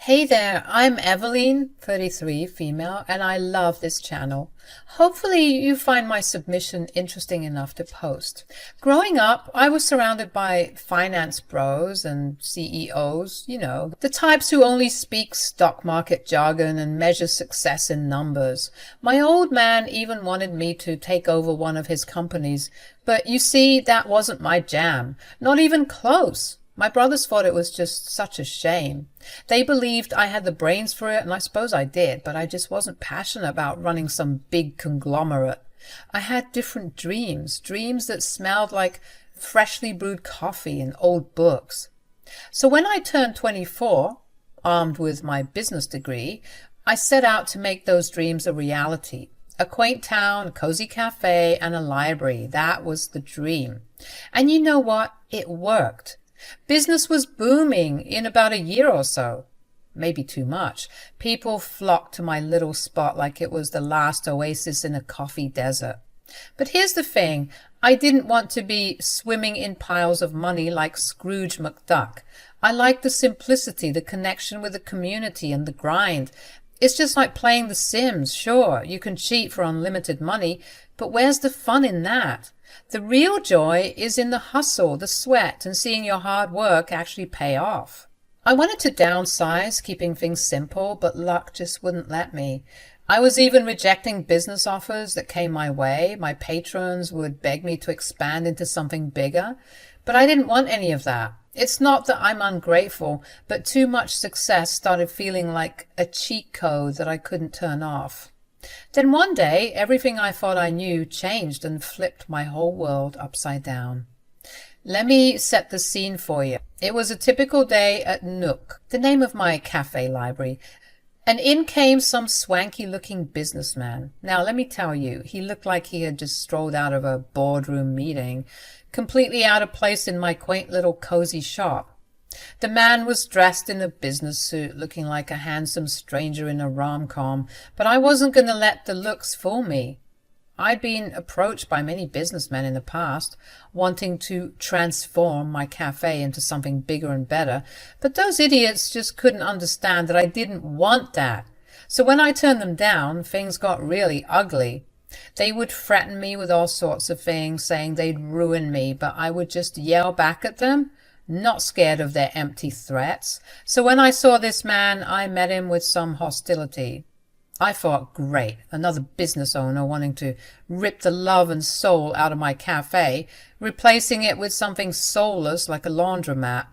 Hey there, I'm Eveline, 33, female, and I love this channel. Hopefully you find my submission interesting enough to post. Growing up, I was surrounded by finance bros and CEOs, the types who only speak stock market jargon and measure success in numbers. My old man even wanted me to take over one of his companies, but you see, that wasn't my jam, not even close. My brothers thought it was just such a shame. They believed I had the brains for it, and I suppose I did, but I just wasn't passionate about running some big conglomerate. I had different dreams that smelled like freshly brewed coffee and old books. So when I turned 24, armed with my business degree, I set out to make those dreams a reality. A quaint town, a cozy cafe, and a library. That was the dream. And you know what? It worked. Business was booming in about a year or so. Maybe too much. People flocked to my little spot like it was the last oasis in a coffee desert. But here's the thing. I didn't want to be swimming in piles of money like Scrooge McDuck. I liked the simplicity, the connection with the community, and the grind. It's just like playing The Sims. Sure, you can cheat for unlimited money, but where's the fun in that? The real joy is in the hustle, the sweat, and seeing your hard work actually pay off. I wanted to downsize, keeping things simple, but luck just wouldn't let me. I was even rejecting business offers that came my way. My patrons would beg me to expand into something bigger, but I didn't want any of that. It's not that I'm ungrateful, but too much success started feeling like a cheat code that I couldn't turn off. Then one day, everything I thought I knew changed and flipped my whole world upside down. Let me set the scene for you. It was a typical day at Nook, the name of my cafe library, and in came some swanky-looking businessman. Now, let me tell you, he looked like he had just strolled out of a boardroom meeting, completely out of place in my quaint little cozy shop. The man was dressed in a business suit, looking like a handsome stranger in a rom-com, but I wasn't going to let the looks fool me. I'd been approached by many businessmen in the past, wanting to transform my cafe into something bigger and better, but those idiots just couldn't understand that I didn't want that. So when I turned them down, things got really ugly. They would threaten me with all sorts of things, saying they'd ruin me, but I would just yell back at them, not scared of their empty threats. So when I saw this man, I met him with some hostility. I thought, great, another business owner wanting to rip the love and soul out of my cafe, replacing it with something soulless like a laundromat.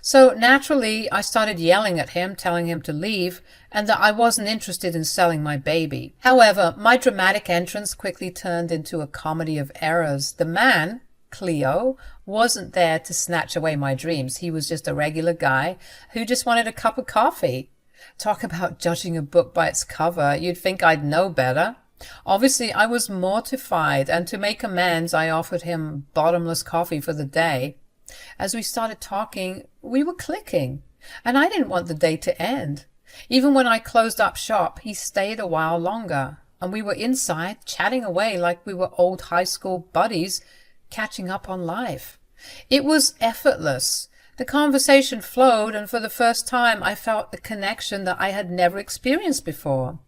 So naturally, I started yelling at him, telling him to leave, and that I wasn't interested in selling my baby. However, my dramatic entrance quickly turned into a comedy of errors. The man, Cleo, wasn't there to snatch away my dreams. He was just a regular guy who just wanted a cup of coffee. Talk about judging a book by its cover. You'd think I'd know better. Obviously, I was mortified, and to make amends, I offered him bottomless coffee for the day. As we started talking, we were clicking, and I didn't want the day to end. Even when I closed up shop, he stayed a while longer, and we were inside chatting away like we were old high school buddies catching up on life. It was effortless. The conversation flowed, and for the first time I felt a connection that I had never experienced before.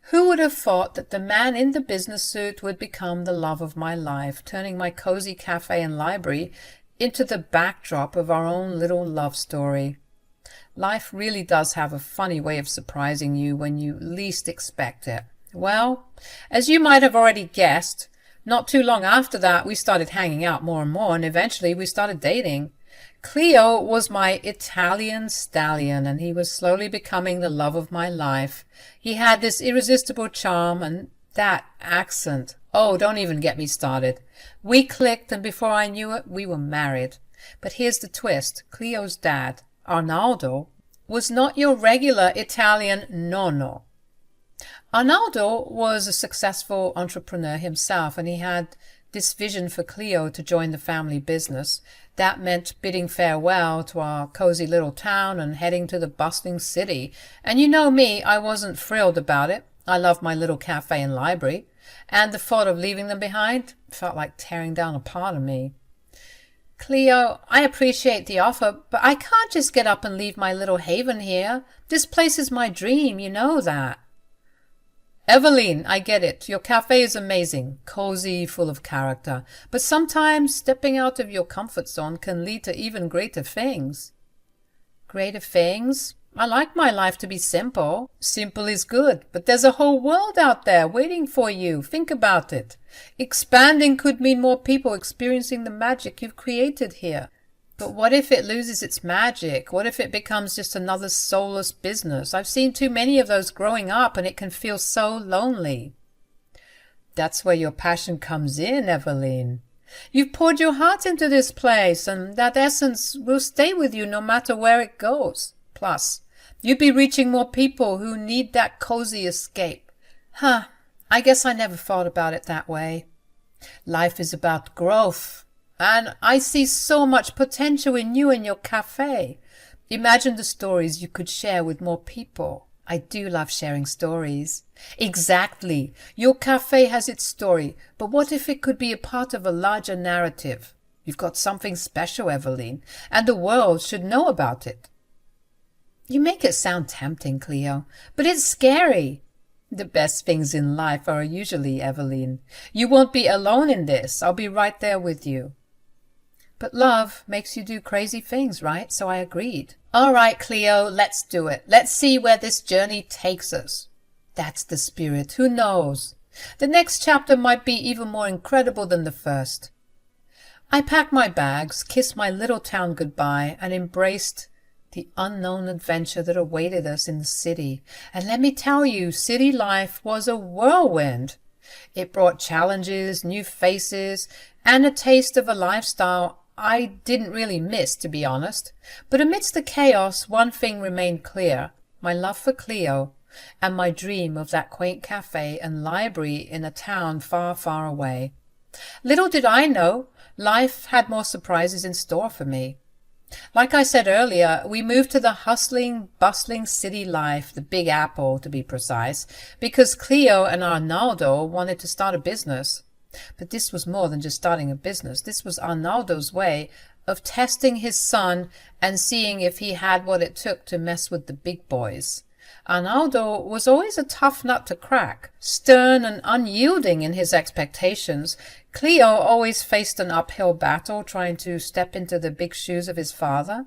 Who would have thought that the man in the business suit would become the love of my life, turning my cozy cafe and library into the backdrop of our own little love story? Life really does have a funny way of surprising you when you least expect it. Well, as you might have already guessed, not too long after that, we started hanging out more and more, and eventually we started dating. Cleo was my Italian stallion, and he was slowly becoming the love of my life. He had this irresistible charm, and that accent. Oh, don't even get me started. We clicked, and before I knew it, we were married. But here's the twist. Cleo's dad, Arnaldo, was not your regular Italian nonno. Arnaldo was a successful entrepreneur himself, and he had this vision for Cleo to join the family business. That meant bidding farewell to our cozy little town and heading to the bustling city. And you know me, I wasn't thrilled about it. I loved my little cafe and library, and the thought of leaving them behind felt like tearing down a part of me. Cleo, I appreciate the offer, but I can't just get up and leave my little haven here. This place is my dream, you know that. Eveline, I get it. Your cafe is amazing, cozy, full of character. But sometimes stepping out of your comfort zone can lead to even greater things. Greater things? I like my life to be simple. Simple is good, but there's a whole world out there waiting for you. Think about it. Expanding could mean more people experiencing the magic you've created here. But what if it loses its magic? What if it becomes just another soulless business? I've seen too many of those growing up, and it can feel so lonely. That's where your passion comes in, Eveline. You've poured your heart into this place, and that essence will stay with you no matter where it goes. Plus, you'd be reaching more people who need that cozy escape. I guess I never thought about it that way. Life is about growth. And I see so much potential in you and your cafe. Imagine the stories you could share with more people. I do love sharing stories. Exactly. Your cafe has its story, but what if it could be a part of a larger narrative? You've got something special, Eveline, and the world should know about it. You make it sound tempting, Cleo, but it's scary. The best things in life are usually, Eveline. You won't be alone in this. I'll be right there with you. But love makes you do crazy things, right? So I agreed. All right, Cleo, let's do it. Let's see where this journey takes us. That's the spirit. Who knows? The next chapter might be even more incredible than the first. I packed my bags, kissed my little town goodbye, and embraced the unknown adventure that awaited us in the city. And let me tell you, city life was a whirlwind. It brought challenges, new faces, and a taste of a lifestyle I didn't really miss, to be honest. But amidst the chaos, one thing remained clear: my love for Cleo and my dream of that quaint cafe and library in a town far, far away. Little did I know, life had more surprises in store for me. Like I said earlier, we moved to the hustling, bustling city life, the Big Apple to be precise, because Cleo and Arnaldo wanted to start a business. But this was more than just starting a business. This was Arnaldo's way of testing his son and seeing if he had what it took to mess with the big boys. Arnaldo was always a tough nut to crack, stern and unyielding in his expectations. Cleo always faced an uphill battle trying to step into the big shoes of his father.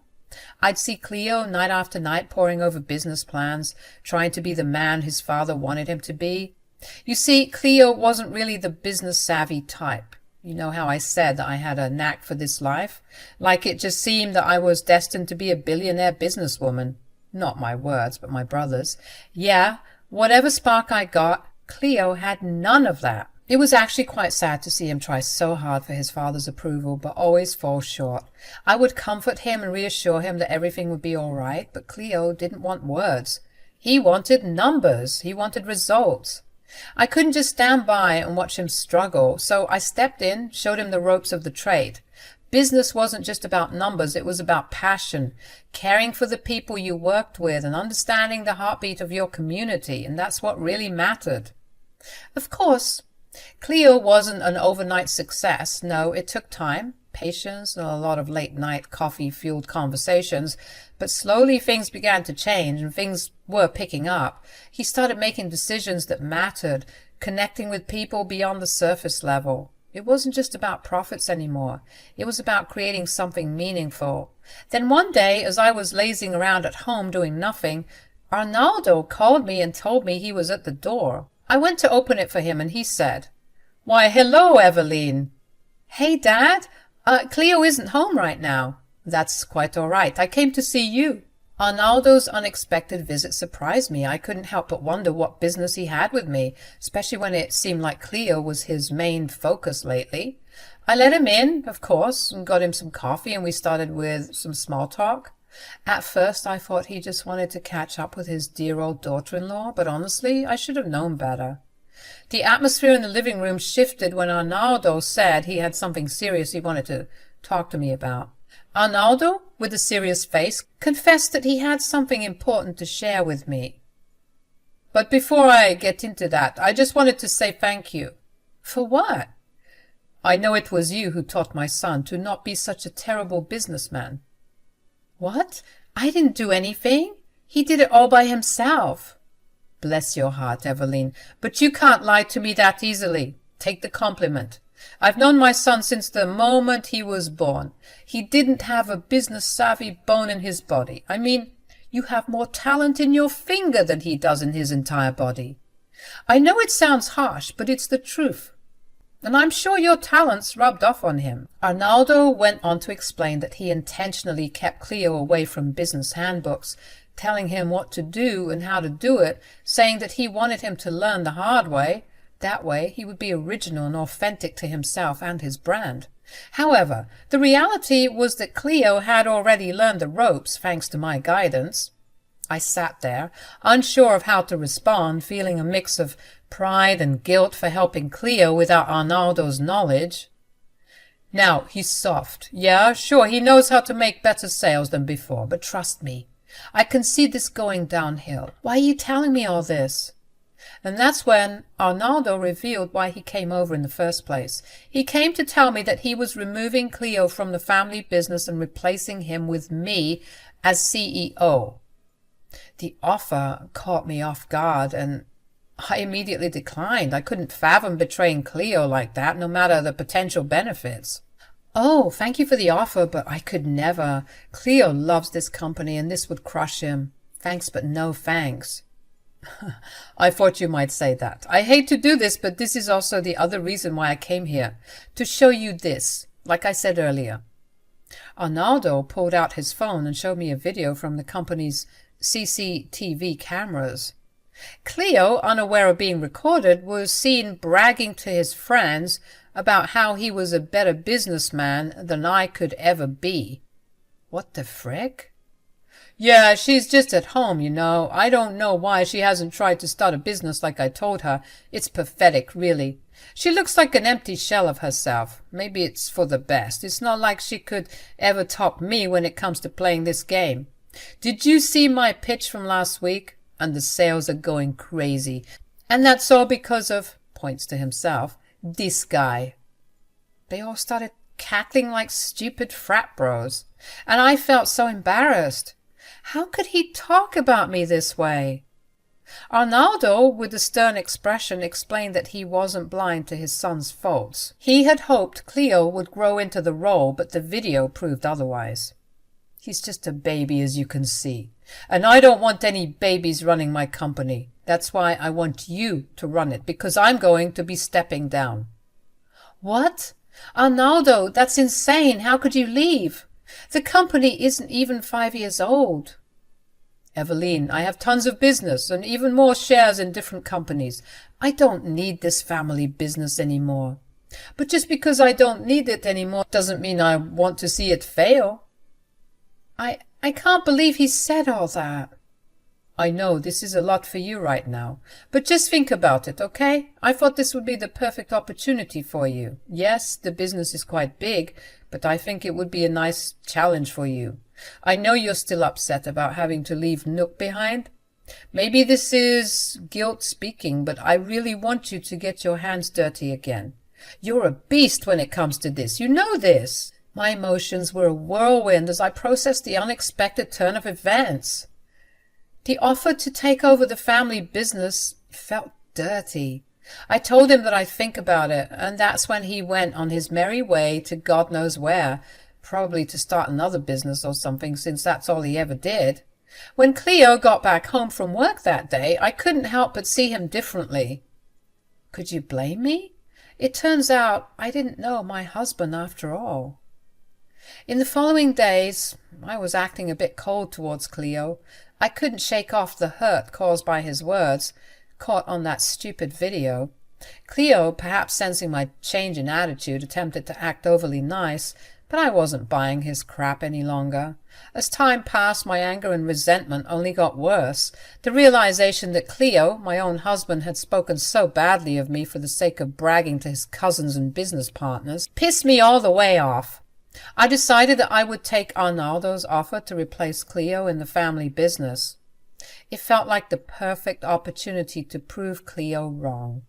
I'd see Cleo night after night poring over business plans, trying to be the man his father wanted him to be. You see, Cleo wasn't really the business-savvy type. You know how I said that I had a knack for this life? Like it just seemed that I was destined to be a billionaire businesswoman. Not my words, but my brother's. Yeah, whatever spark I got, Cleo had none of that. It was actually quite sad to see him try so hard for his father's approval, but always fall short. I would comfort him and reassure him that everything would be all right, but Cleo didn't want words. He wanted numbers. He wanted results. I couldn't just stand by and watch him struggle, so I stepped in, showed him the ropes of the trade. Business wasn't just about numbers, it was about passion, caring for the people you worked with and understanding the heartbeat of your community, and that's what really mattered. Of course, Cleo wasn't an overnight success. No, it took time, patience, and a lot of late-night coffee-fueled conversations, but slowly things began to change and things were picking up. He started making decisions that mattered, connecting with people beyond the surface level. It wasn't just about profits anymore. It was about creating something meaningful. Then one day, as I was lazing around at home doing nothing, Arnaldo called me and told me he was at the door. I went to open it for him and he said, "Why, hello, Eveline." "Hey, Dad. Cleo isn't home right now." "That's quite all right. I came to see you." Arnaldo's unexpected visit surprised me. I couldn't help but wonder what business he had with me, especially when it seemed like Cleo was his main focus lately. I let him in, of course, and got him some coffee, and we started with some small talk. At first, I thought he just wanted to catch up with his dear old daughter-in-law, but honestly, I should have known better. The atmosphere in the living room shifted when Arnaldo said he had something serious he wanted to talk to me about. Arnaldo, with a serious face, confessed that he had something important to share with me. "But before I get into that, I just wanted to say thank you." "For what?" I know it was you who taught my son to not be such a terrible businessman. What? I didn't do anything. He did it all by himself. Bless your heart, Eveline, but you can't lie to me that easily. Take the compliment. I've known my son since the moment he was born. He didn't have a business-savvy bone in his body. I mean, you have more talent in your finger than he does in his entire body. I know it sounds harsh, but it's the truth. And I'm sure your talents rubbed off on him. Arnaldo went on to explain that he intentionally kept Cleo away from business handbooks, telling him what to do and how to do it, saying that he wanted him to learn the hard way. That way he would be original and authentic to himself and his brand. However, the reality was that Cleo had already learned the ropes thanks to my guidance. I sat there, unsure of how to respond, feeling a mix of pride and guilt for helping Cleo without Arnaldo's knowledge. Now, he's soft. Yeah, sure, he knows how to make better sales than before, but trust me, I can see this going downhill. Why are you telling me all this? And that's when Arnaldo revealed why he came over in the first place. He came to tell me that he was removing Cleo from the family business and replacing him with me as CEO. The offer caught me off guard, and I immediately declined. I couldn't fathom betraying Cleo like that, no matter the potential benefits. Oh, thank you for the offer, but I could never. Cleo loves this company, and this would crush him. Thanks, but no thanks. I thought you might say that. I hate to do this, but this is also the other reason why I came here. To show you this, like I said earlier. Arnaldo pulled out his phone and showed me a video from the company's CCTV cameras. Cleo, unaware of being recorded, was seen bragging to his friends about how he was a better businessman than I could ever be. What the frick? Yeah, she's just at home, you know. I don't know why she hasn't tried to start a business like I told her. It's pathetic, really. She looks like an empty shell of herself. Maybe it's for the best. It's not like she could ever top me when it comes to playing this game. Did you see my pitch from last week? And the sales are going crazy. And that's all because of, points to himself, this guy. They all started cackling like stupid frat bros. And I felt so embarrassed. How could he talk about me this way? Arnaldo, with a stern expression, explained that he wasn't blind to his son's faults. He had hoped Cleo would grow into the role, but the video proved otherwise. He's just a baby, as you can see. And I don't want any babies running my company. That's why I want you to run it, because I'm going to be stepping down. What? Arnaldo, that's insane. How could you leave? The company isn't even 5 years old. Eveline, I have tons of business and even more shares in different companies. I don't need this family business anymore. But just because I don't need it anymore doesn't mean I want to see it fail. I can't believe he said all that. I know this is a lot for you right now, but just think about it, okay? I thought this would be the perfect opportunity for you. Yes, the business is quite big, but I think it would be a nice challenge for you. I know you're still upset about having to leave Nook behind. Maybe this is guilt speaking, but I really want you to get your hands dirty again. You're a beast when it comes to this. You know this. My emotions were a whirlwind as I processed the unexpected turn of events. The offer to take over the family business felt dirty. I told him that I'd think about it, and that's when he went on his merry way to God knows where, probably to start another business or something, since that's all he ever did. When Cleo got back home from work that day, I couldn't help but see him differently. Could you blame me? It turns out I didn't know my husband after all. In the following days, I was acting a bit cold towards Cleo. I couldn't shake off the hurt caused by his words, caught on that stupid video. Cleo, perhaps sensing my change in attitude, attempted to act overly nice, but I wasn't buying his crap any longer. As time passed, my anger and resentment only got worse. The realization that Cleo, my own husband, had spoken so badly of me for the sake of bragging to his cousins and business partners pissed me all the way off. I decided that I would take Arnaldo's offer to replace Cleo in the family business. It felt like the perfect opportunity to prove Cleo wrong.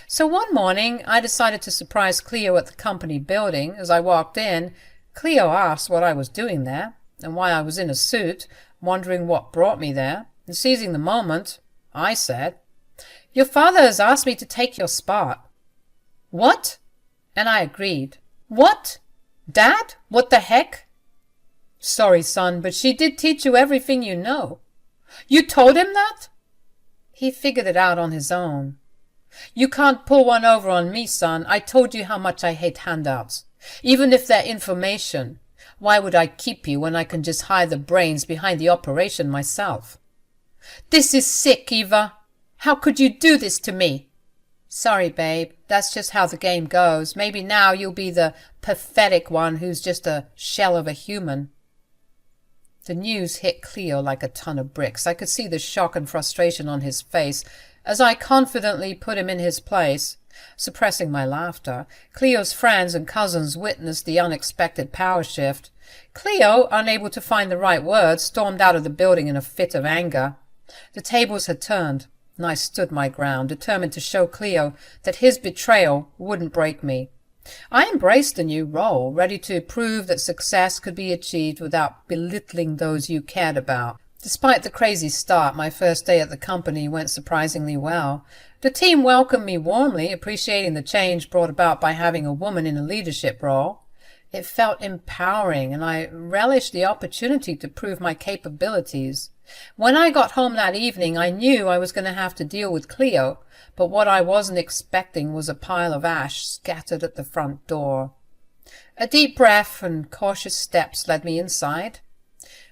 So one morning, I decided to surprise Cleo at the company building. As I walked in, Cleo asked what I was doing there, and why I was in a suit, wondering what brought me there, and seizing the moment, I said, "Your father has asked me to take your spot." "What?" And I agreed. "What? Dad? What the heck?" "Sorry, son, but she did teach you everything you know." "You told him that?" "He figured it out on his own." "You can't pull one over on me, son. I told you how much I hate handouts. Even if they're information, why would I keep you when I can just hide the brains behind the operation myself?" "This is sick, Eva. How could you do this to me?" "Sorry, babe. That's just how the game goes. Maybe now you'll be the pathetic one who's just a shell of a human." The news hit Cleo like a ton of bricks. I could see the shock and frustration on his face as I confidently put him in his place. Suppressing my laughter, Cleo's friends and cousins witnessed the unexpected power shift. Cleo, unable to find the right words, stormed out of the building in a fit of anger. The tables had turned, and I stood my ground, determined to show Cleo that his betrayal wouldn't break me. I embraced the new role, ready to prove that success could be achieved without belittling those you cared about. Despite the crazy start, my first day at the company went surprisingly well. The team welcomed me warmly, appreciating the change brought about by having a woman in a leadership role. It felt empowering, and I relished the opportunity to prove my capabilities. When I got home that evening, I knew I was going to have to deal with Cleo, but what I wasn't expecting was a pile of ash scattered at the front door. A deep breath and cautious steps led me inside,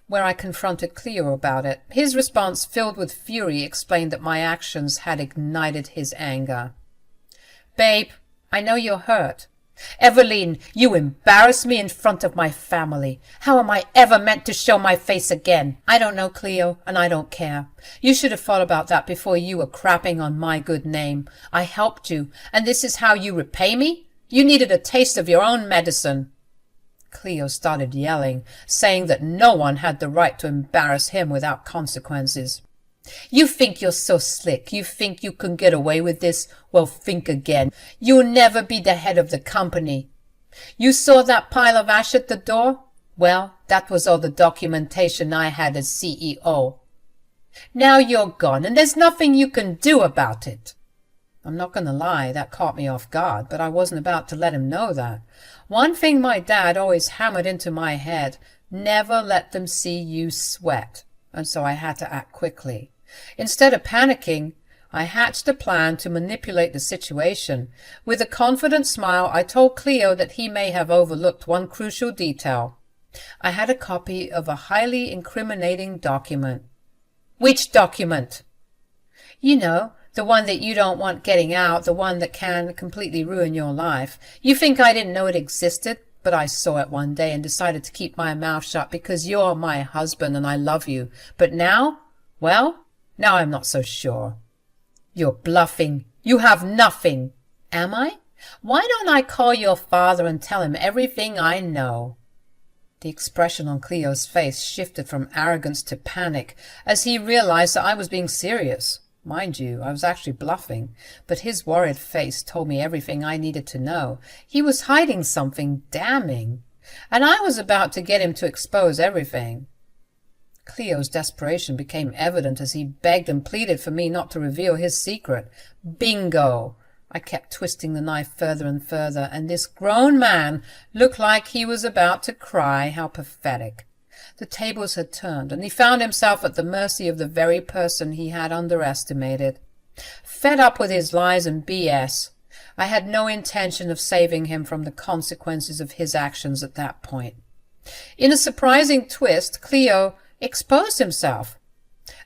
where I confronted Cleo about it. His response, filled with fury, explained that my actions had ignited his anger. "Babe, I know you're hurt. Eveline, you embarrassed me in front of my family. How am I ever meant to show my face again?" "I don't know, Cleo, and I don't care. You should have thought about that before you were crapping on my good name. I helped you, and this is how you repay me? You needed a taste of your own medicine." Cleo started yelling, saying that no one had the right to embarrass him without consequences. "You think you're so slick? You think you can get away with this? Well, think again. You'll never be the head of the company. You saw that pile of ash at the door? Well, that was all the documentation I had as CEO. Now you're gone, and there's nothing you can do about it." I'm not going to lie, that caught me off guard, but I wasn't about to let him know that. One thing my dad always hammered into my head: never let them see you sweat. And so I had to act quickly. Instead of panicking, I hatched a plan to manipulate the situation. With a confident smile, I told Cleo that he may have overlooked one crucial detail. I had a copy of a highly incriminating document. "Which document?" "You know, the one that you don't want getting out, the one that can completely ruin your life. You think I didn't know it existed? But I saw it one day and decided to keep my mouth shut because you're my husband and I love you. But now, well, now I'm not so sure." "You're bluffing. You have nothing." "Am I? Why don't I call your father and tell him everything I know?" The expression on Cleo's face shifted from arrogance to panic as he realized that I was being serious. Mind you, I was actually bluffing, but his worried face told me everything I needed to know. He was hiding something damning, and I was about to get him to expose everything. Cleo's desperation became evident as he begged and pleaded for me not to reveal his secret. Bingo! I kept twisting the knife further and further, and this grown man looked like he was about to cry. How pathetic. The tables had turned, and he found himself at the mercy of the very person he had underestimated. Fed up with his lies and BS, I had no intention of saving him from the consequences of his actions at that point. In a surprising twist, Cleo exposed himself,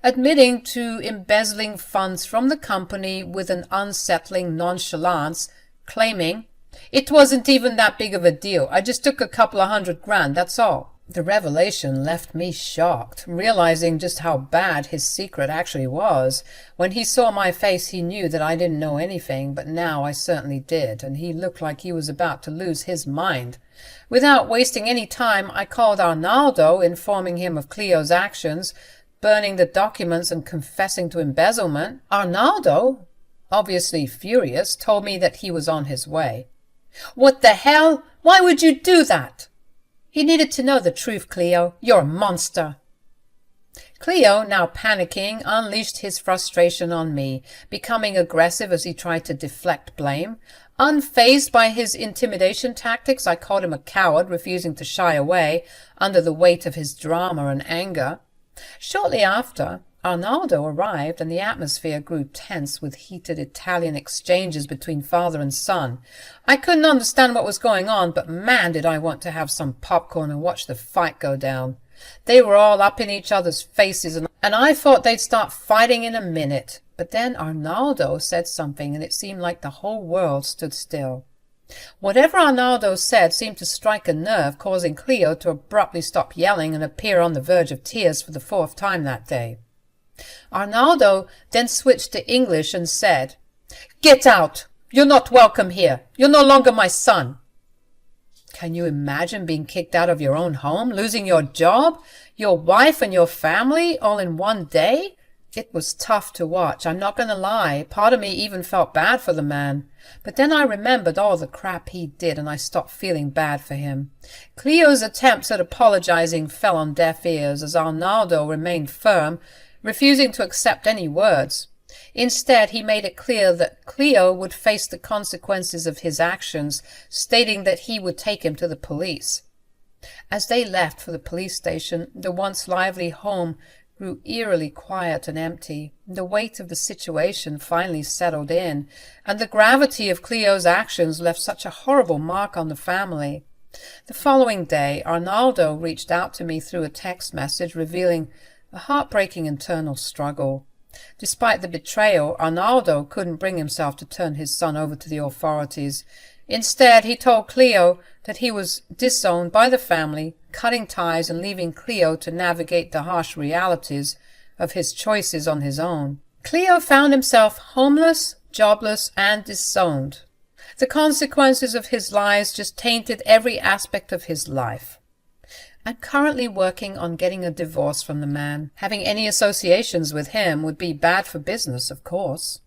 admitting to embezzling funds from the company with an unsettling nonchalance, claiming, "It wasn't even that big of a deal. I just took a couple of $100,000, that's all." The revelation left me shocked, realizing just how bad his secret actually was. When he saw my face, he knew that I didn't know anything, but now I certainly did, and he looked like he was about to lose his mind. Without wasting any time, I called Arnaldo, informing him of Cleo's actions, burning the documents and confessing to embezzlement. "Arnaldo? obviously furious, told me that he was on his way. "What the hell? Why would you do that?" "He needed to know the truth, Cleo. You're a monster." Cleo, now panicking, unleashed his frustration on me, becoming aggressive as he tried to deflect blame. Unfazed by his intimidation tactics, I called him a coward, refusing to shy away under the weight of his drama and anger. Shortly after, Arnaldo arrived, and the atmosphere grew tense with heated Italian exchanges between father and son. I couldn't understand what was going on, but man, did I want to have some popcorn and watch the fight go down. They were all up in each other's faces, and I thought they'd start fighting in a minute. But then Arnaldo said something, and it seemed like the whole world stood still. Whatever Arnaldo said seemed to strike a nerve, causing Cleo to abruptly stop yelling and appear on the verge of tears for the 4th time that day. Arnaldo then switched to English and said, "Get out! You're not welcome here. You're no longer my son." Can you imagine being kicked out of your own home, losing your job, your wife and your family all in one day? It was tough to watch, I'm not going to lie. Part of me even felt bad for the man. But then I remembered all the crap he did, and I stopped feeling bad for him. Cleo's attempts at apologizing fell on deaf ears as Arnaldo remained firm, refusing to accept any words. Instead, he made it clear that Cleo would face the consequences of his actions, stating that he would take him to the police. As they left for the police station, the once lively home grew eerily quiet and empty. The weight of the situation finally settled in, and the gravity of Cleo's actions left such a horrible mark on the family. The following day, Arnaldo reached out to me through a text message revealing a heartbreaking internal struggle. Despite the betrayal, Arnaldo couldn't bring himself to turn his son over to the authorities. Instead, he told Cleo that he was disowned by the family, cutting ties and leaving Cleo to navigate the harsh realities of his choices on his own. Cleo found himself homeless, jobless, and disowned. The consequences of his lies just tainted every aspect of his life. I'm currently working on getting a divorce from the man. Having any associations with him would be bad for business, of course.